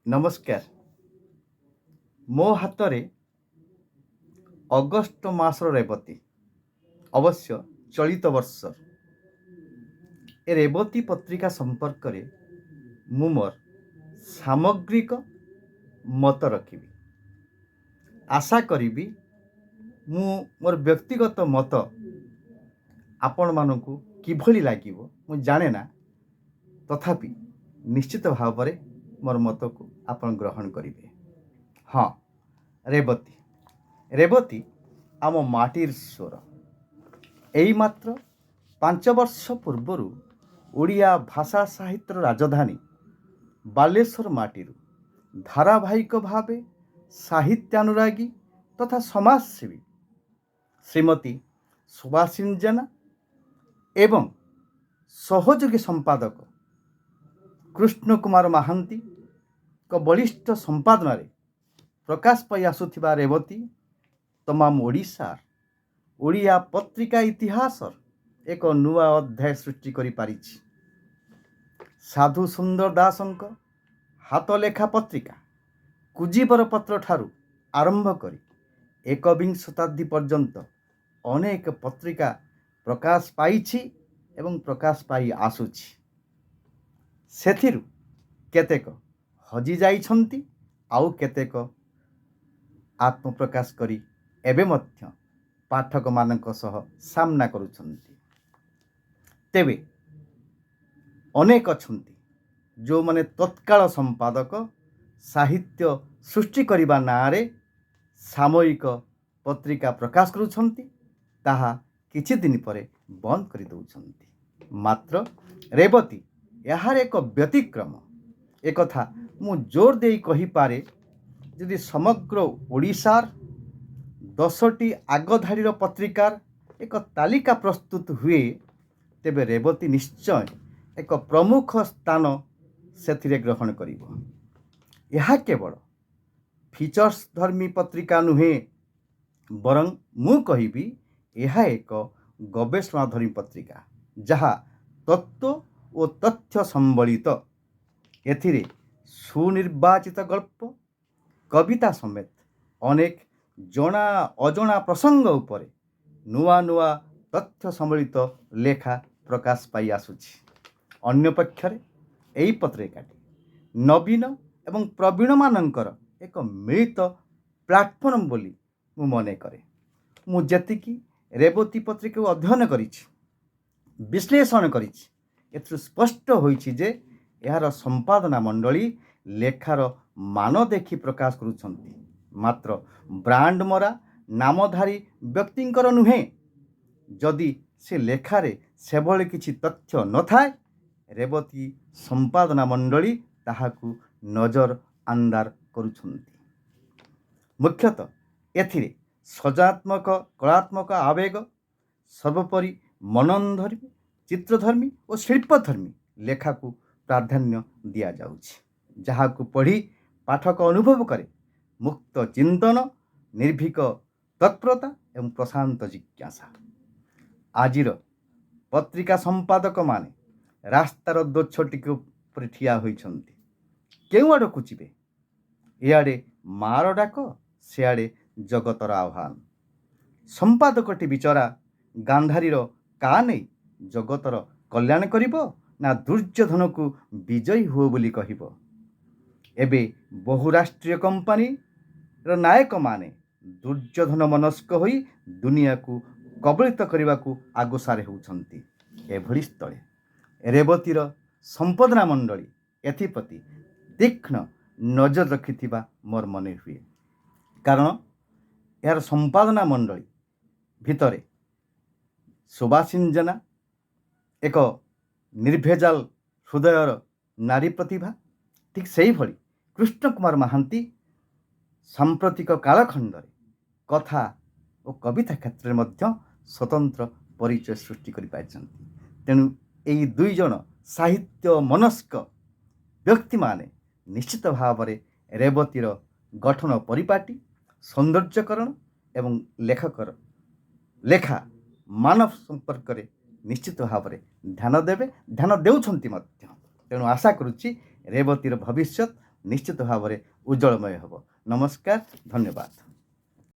ନମସ୍କାର। ମୋ ହାତରେ ଅଗଷ୍ଟ ମାସର ରେବତୀ, ଅବଶ୍ୟ ଚଳିତ ବର୍ଷ। ଏ ରେବତୀ ପତ୍ରିକା ସମ୍ପର୍କରେ ମୁଁ ମୋର ସାମଗ୍ରିକ ମତ ରଖିବି। ଆଶା କରିବି ମୁଁ ମୋର ବ୍ୟକ୍ତିଗତ ମତ ଆପଣମାନଙ୍କୁ କିଭଳି ଲାଗିବ ମୁଁ ଜାଣେ ନା, ତଥାପି ନିଶ୍ଚିତ ଭାବରେ ମୋର ମତକୁ ଆପଣ ଗ୍ରହଣ କରିବେ। ହଁ, ରେବତୀ ରେବତୀ ଆମ ମାଟିର ସ୍ୱର। ଏଇ ମାତ୍ର 5 ବର୍ଷ ପୂର୍ବରୁ ଓଡ଼ିଆ ଭାଷା ସାହିତ୍ୟର ରାଜଧାନୀ ବାଲେଶ୍ୱର ମାଟିରୁ ଧାରାବାହିକ ଭାବେ ସାହିତ୍ୟାନୁରାଗୀ ତଥା ସମାଜସେବୀ ଶ୍ରୀମତୀ ସୁବାସିନୀ ଜେନା ଏବଂ ସହଯୋଗୀ ସମ୍ପାଦକ କୃଷ୍ଣ କୁମାର ମହାନ୍ତିଙ୍କ ବଳିଷ୍ଠ ସମ୍ପାଦନାରେ ପ୍ରକାଶ ପାଇ ଆସୁଥିବା ରେବତୀ ତମାମ ଓଡ଼ିଶାର ଓଡ଼ିଆ ପତ୍ରିକା ଇତିହାସର ଏକ ନୂଆ ଅଧ୍ୟାୟ ସୃଷ୍ଟି କରିପାରିଛି। ସାଧୁ ସୁନ୍ଦର ଦାସଙ୍କ ହାତଲେଖା ପତ୍ରିକା କୁଜିବର ପତ୍ର ଠାରୁ ଆରମ୍ଭ କରି ଏକବିଂଶ ଶତାବ୍ଦୀ ପର୍ଯ୍ୟନ୍ତ ଅନେକ ପତ୍ରିକା ପ୍ରକାଶ ପାଇଛି ଏବଂ ପ୍ରକାଶ ପାଇ ଆସୁଛି। ସେଥିରୁ କେତେକ ହଜିଯାଇଛନ୍ତି, ଆଉ କେତେକ ଆତ୍ମପ୍ରକାଶ କରି ଏବେ ମଧ୍ୟ ପାଠକମାନଙ୍କ ସହ ସାମ୍ନା କରୁଛନ୍ତି। ତେବେ ଅନେକ ଅଛନ୍ତି ଯେଉଁମାନେ ତତ୍କାଳ ସମ୍ପାଦକ ସାହିତ୍ୟ ସୃଷ୍ଟି କରିବା ନାଁରେ ସାମୟିକ ପତ୍ରିକା ପ୍ରକାଶ କରୁଛନ୍ତି, ତାହା କିଛି ଦିନ ପରେ ବନ୍ଦ କରିଦେଉଛନ୍ତି। ମାତ୍ର ରେବତୀ ଏହାର ଏକ ବ୍ୟତିକ୍ରମ। ଏକଥା ମୁଁ ଜୋର ଦେଇ କହିପାରେ, ଯଦି ସମଗ୍ର ଓଡ଼ିଶାର 10ଟି ଆଗଧାଡ଼ିର ପତ୍ରିକାର ଏକ ତାଲିକା ପ୍ରସ୍ତୁତ ହୁଏ, ତେବେ ରେବତୀ ନିଶ୍ଚୟ ଏକ ପ୍ରମୁଖ ସ୍ଥାନ ସେଥିରେ ଗ୍ରହଣ କରିବ। ଏହା କେବଳ ଫିଚର୍ସ ଧର୍ମୀ ପତ୍ରିକା ନୁହେଁ, ବରଂ ମୁଁ କହିବି ଏହା ଏକ ଗବେଷଣାଧର୍ମୀ ପତ୍ରିକା, ଯାହା ତତ୍ତ୍ୱ ଓ ତଥ୍ୟ ସମ୍ବଳିତ। ଏଥିରେ ସୁନିର୍ବାଚିତ ଗଳ୍ପ, କବିତା ସମେତ ଅନେକ ଜଣା ଅଜଣା ପ୍ରସଙ୍ଗ ଉପରେ ନୂଆ ନୂଆ ତଥ୍ୟ ସମ୍ବଳିତ ଲେଖା ପ୍ରକାଶ ପାଇ ଆସୁଛି। ଅନ୍ୟପକ୍ଷରେ ଏହି ପତ୍ରିକାଟି ନବୀନ ଏବଂ ପ୍ରବୀଣମାନଙ୍କର ଏକ ମିଳିତ ପ୍ଲାଟଫର୍ମ ବୋଲି ମୁଁ ମନେ କରେ। ମୁଁ ଯେତିକି ରେବତୀ ପତ୍ରିକାକୁ ଅଧ୍ୟୟନ କରିଛି, ବିଶ୍ଳେଷଣ କରିଛି, ଏଥିରୁ ସ୍ପଷ୍ଟ ହୋଇଛି ଯେ ଏହାର ସମ୍ପାଦନା ମଣ୍ଡଳୀ ଲେଖାର ମାନ ଦେଖି ପ୍ରକାଶ କରୁଛନ୍ତି, ମାତ୍ର ବ୍ରାଣ୍ଡ ମରା ନାମଧାରୀ ବ୍ୟକ୍ତିଙ୍କର ନୁହେଁ। ଯଦି ସେ ଲେଖାରେ ସେଭଳି କିଛି ତଥ୍ୟ ନଥାଏ, ରେବତୀ ସମ୍ପାଦନା ମଣ୍ଡଳୀ ତାହାକୁ ନଜର ଅନ୍ଦାର କରୁଛନ୍ତି। ମୁଖ୍ୟତଃ ଏଥିରେ ସୃଜନାତ୍ମକ କଳାତ୍ମକ ଆବେଗ, ସର୍ବୋପରି ମନନଧର୍ମୀ, ଚିତ୍ରଧର୍ମୀ ଓ ଶିଳ୍ପଧର୍ମୀ ଲେଖାକୁ ପ୍ରାଧାନ୍ୟ ଦିଆଯାଉଛି, ଯାହାକୁ ପଢ଼ି ପାଠକ ଅନୁଭବ କରେ ମୁକ୍ତ ଚିନ୍ତନ, ନିର୍ଭୀକ ତତ୍ପରତା ଏବଂ ପ୍ରଶାନ୍ତ ଜିଜ୍ଞାସା। ଆଜିର ପତ୍ରିକା ସମ୍ପାଦକମାନେ ରାସ୍ତାର ଦୋଛଟିକ ଉପରେ ଠିଆ ହୋଇଛନ୍ତି। କେଉଁ ଆଡ଼କୁ ଯିବେ? ଇଆଡ଼େ ମାର ଡାକ, ସିଆଡ଼େ ଜଗତର ଆହ୍ୱାନ। ସମ୍ପାଦକଟି ବିଚରା ଗାନ୍ଧାରୀର କା ନେଇ ଜଗତର କଲ୍ୟାଣ କରିବ, ନା ଦୁର୍ଯ୍ୟୋଧନକୁ ବିଜୟୀ ହୁଅ ବୋଲି କହିବ? ଏବେ ବହୁରାଷ୍ଟ୍ରୀୟ କମ୍ପାନୀର ନାୟକମାନେ ଦୁର୍ଯ୍ୟୋଧନ ମନସ୍କ ହୋଇ ଦୁନିଆକୁ କବଳିତ କରିବାକୁ ଆଗସାରେ ହେଉଛନ୍ତି। ଏଭଳି ସ୍ଥଳେ ରେବତୀର ସମ୍ପାଦନା ମଣ୍ଡଳୀ ଏଥିପ୍ରତି ତୀକ୍ଷ୍ଣ ନଜର ରଖିଥିବା ମୋର ମନେ ହୁଏ। କାରଣ ଏହାର ସମ୍ପାଦନା ମଣ୍ଡଳୀ ଭିତରେ ସୁବାସିନୀ ଜେନା ଏକ ନିର୍ଭେଜାଲ ହୃଦୟର ନାରୀ ପ୍ରତିଭା, ଠିକ୍ ସେହିଭଳି କୃଷ୍ଣ କୁମାର ମହାନ୍ତି ସାମ୍ପ୍ରତିକ କାଳଖଣ୍ଡରେ କଥା ଓ କବିତା କ୍ଷେତ୍ରରେ ମଧ୍ୟ ସ୍ୱତନ୍ତ୍ର ପରିଚୟ ସୃଷ୍ଟି କରିପାରିଛନ୍ତି। ତେଣୁ ଏହି ଦୁଇ ଜଣ ସାହିତ୍ୟ ମନସ୍କ ବ୍ୟକ୍ତିମାନେ ନିଶ୍ଚିତ ଭାବରେ ରେବତୀର ଗଠନ ପରିପାଟି, ସୌନ୍ଦର୍ଯ୍ୟକରଣ ଏବଂ ଲେଖକର ଲେଖା ମାନବ ସମ୍ପର୍କରେ ନିଶ୍ଚିତ ଭାବରେ ଧ୍ୟାନ ଦେବେ, ଧ୍ୟାନ ଦେଉଛନ୍ତି ମଧ୍ୟ। ତେଣୁ ଆଶା କରୁଛି ରେବତୀର ଭବିଷ୍ୟତ ନିଶ୍ଚିତ ଭାବରେ ଉଜ୍ଜଳମୟ ହେବ। ନମସ୍କାର, ଧନ୍ୟବାଦ।